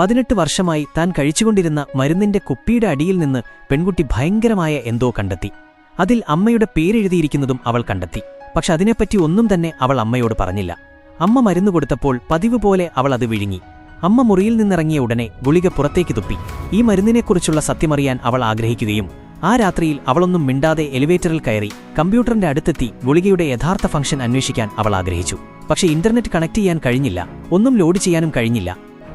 18 വർഷമായി താൻ കഴിച്ചുകൊണ്ടിരുന്ന മരുന്നിന്റെ കുപ്പിയുടെ അടിയിൽ നിന്ന് പെൺകുട്ടി ഭയങ്കരമായ എന്തോ കണ്ടെത്തി. അതിൽ അമ്മയുടെ പേരെഴുതിയിരിക്കുന്നതും അവൾ കണ്ടെത്തി. പക്ഷെ അതിനെപ്പറ്റി ഒന്നും തന്നെ അവൾ അമ്മയോട് പറഞ്ഞില്ല. അമ്മ മരുന്ന് കൊടുത്തപ്പോൾ പതിവ് പോലെ അവൾ അത് വിഴുങ്ങി. അമ്മ മുറിയിൽ നിന്നിറങ്ങിയ ഉടനെ ഗുളിക പുറത്തേക്ക് തുപ്പി. ഈ മരുന്നിനെക്കുറിച്ചുള്ള സത്യമറിയാൻ അവൾ ആഗ്രഹിക്കുകയും ആ രാത്രിയിൽ അവളൊന്നും മിണ്ടാതെ എലിവേറ്ററിൽ കയറി കമ്പ്യൂട്ടറിന്റെ അടുത്തെത്തി ഗുളികയുടെ യഥാർത്ഥ ഫംഗ്ഷൻ അന്വേഷിക്കാൻ അവൾ ആഗ്രഹിച്ചു. പക്ഷെ ഇന്റർനെറ്റ് കണക്ട് ചെയ്യാൻ കഴിഞ്ഞില്ല, ഒന്നും ലോഡ് ചെയ്യാനും കഴിഞ്ഞില്ല.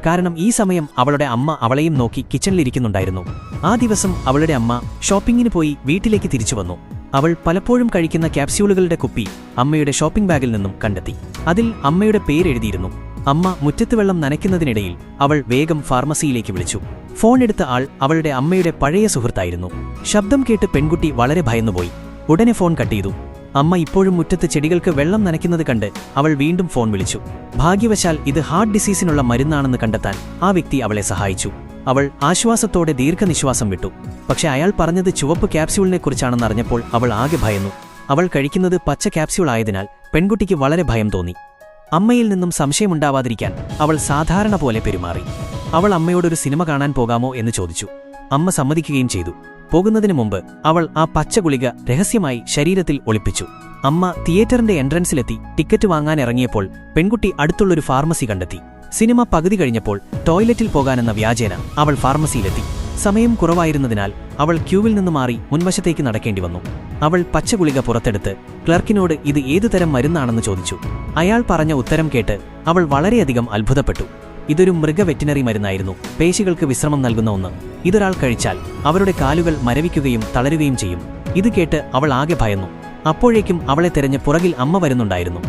കാരണം ഈ സമയം അവളുടെ അമ്മ അവളെയും നോക്കി കിച്ചണിലിരിക്കുന്നുണ്ടായിരുന്നു. ആ ദിവസം അവളുടെ അമ്മ ഷോപ്പിംഗിന് പോയി വീട്ടിലേക്ക് തിരിച്ചു വന്നു. അവൾ പലപ്പോഴും കഴിക്കുന്ന ക്യാപ്സ്യൂളുകളുടെ കുപ്പി അമ്മയുടെ ഷോപ്പിംഗ് ബാഗിൽ നിന്നും കണ്ടെത്തി. അതിൽ അമ്മയുടെ പേരെഴുതിയിരുന്നു. അമ്മ മുറ്റത്ത് വെള്ളം നനയ്ക്കുന്നതിനിടയിൽ അവൾ വേഗം ഫാർമസിയിലേക്ക് വിളിച്ചു. ഫോൺ എടുത്ത ആൾ അവളുടെ അമ്മയുടെ പഴയ സുഹൃത്തായിരുന്നു. ശബ്ദം കേട്ട് പെൺകുട്ടി വളരെ ഭയന്നുപോയി. ഉടനെ ഫോൺ കട്ട് ചെയ്തു. അമ്മ ഇപ്പോഴും മുറ്റത്ത് ചെടികൾക്ക് വെള്ളം നനയ്ക്കുന്നത് കണ്ട് അവൾ വീണ്ടും ഫോൺ വിളിച്ചു. ഭാഗ്യവശാൽ ഇത് ഹാർട്ട് ഡിസീസിനുള്ള മരുന്നാണെന്ന് കണ്ടെത്താൻ ആ വ്യക്തി അവളെ സഹായിച്ചു. അവൾ ആശ്വാസത്തോടെ ദീർഘനിശ്വാസം വിട്ടു. പക്ഷെ അയാൾ പറഞ്ഞത് ചുവപ്പ് ക്യാപ്സ്യൂളിനെക്കുറിച്ചാണെന്നറിഞ്ഞപ്പോൾ അവൾ ആകെ ഭയന്നു. അവൾ കഴിക്കുന്നത് പച്ച ക്യാപ്സ്യൂൾ ആയതിനാൽ പെൺകുട്ടിക്ക് വളരെ ഭയം തോന്നി. അമ്മയിൽ നിന്നും സംശയമുണ്ടാവാതിരിക്കാൻ അവൾ സാധാരണ പോലെ പെരുമാറി. അവൾ അമ്മയോടൊരു സിനിമ കാണാൻ പോകാമോ എന്ന് ചോദിച്ചു. അമ്മ സമ്മതിക്കുകയും ചെയ്തു. പോകുന്നതിനു മുമ്പ് അവൾ ആ പച്ച ഗുളിക രഹസ്യമായി ശരീരത്തിൽ ഒളിപ്പിച്ചു. അമ്മ തിയേറ്ററിന്റെ എൻട്രൻസിലെത്തി ടിക്കറ്റ് വാങ്ങാൻ ഇറങ്ങിയപ്പോൾ പെൺകുട്ടി അടുത്തുള്ളൊരു ഫാർമസി കണ്ടെത്തി. സിനിമ പകുതി കഴിഞ്ഞപ്പോൾ ടോയ്ലറ്റിൽ പോകാനെന്ന വ്യാജേന അവൾ ഫാർമസിയിലെത്തി. സമയം കുറവായിരുന്നതിനാൽ അവൾ ക്യൂവിൽ നിന്ന് മാറി മുൻവശത്തേക്ക് നടക്കേണ്ടി വന്നു. അവൾ പച്ചഗുളിക പുറത്തെടുത്ത് ക്ലർക്കിനോട് ഇത് ഏതുതരം മരുന്നാണെന്ന് ചോദിച്ചു. അയാൾ പറഞ്ഞ ഉത്തരം കേട്ട് അവൾ വളരെയധികം അത്ഭുതപ്പെട്ടു. ഇതൊരു മൃഗ വെറ്റിനറി മരുന്നായിരുന്നു, പേശികൾക്ക് വിശ്രമം നൽകുന്ന ഒന്ന്. ഇതൊരാൾ കഴിച്ചാൽ അവരുടെ കാലുകൾ മരവിക്കുകയും തളരുകയും ചെയ്യും. ഇത് കേട്ട് അവൾ ആകെ ഭയന്നു. അപ്പോഴേക്കും അവളെ തെരഞ്ഞ് പുറകിൽ അമ്മ വരുന്നുണ്ടായിരുന്നു.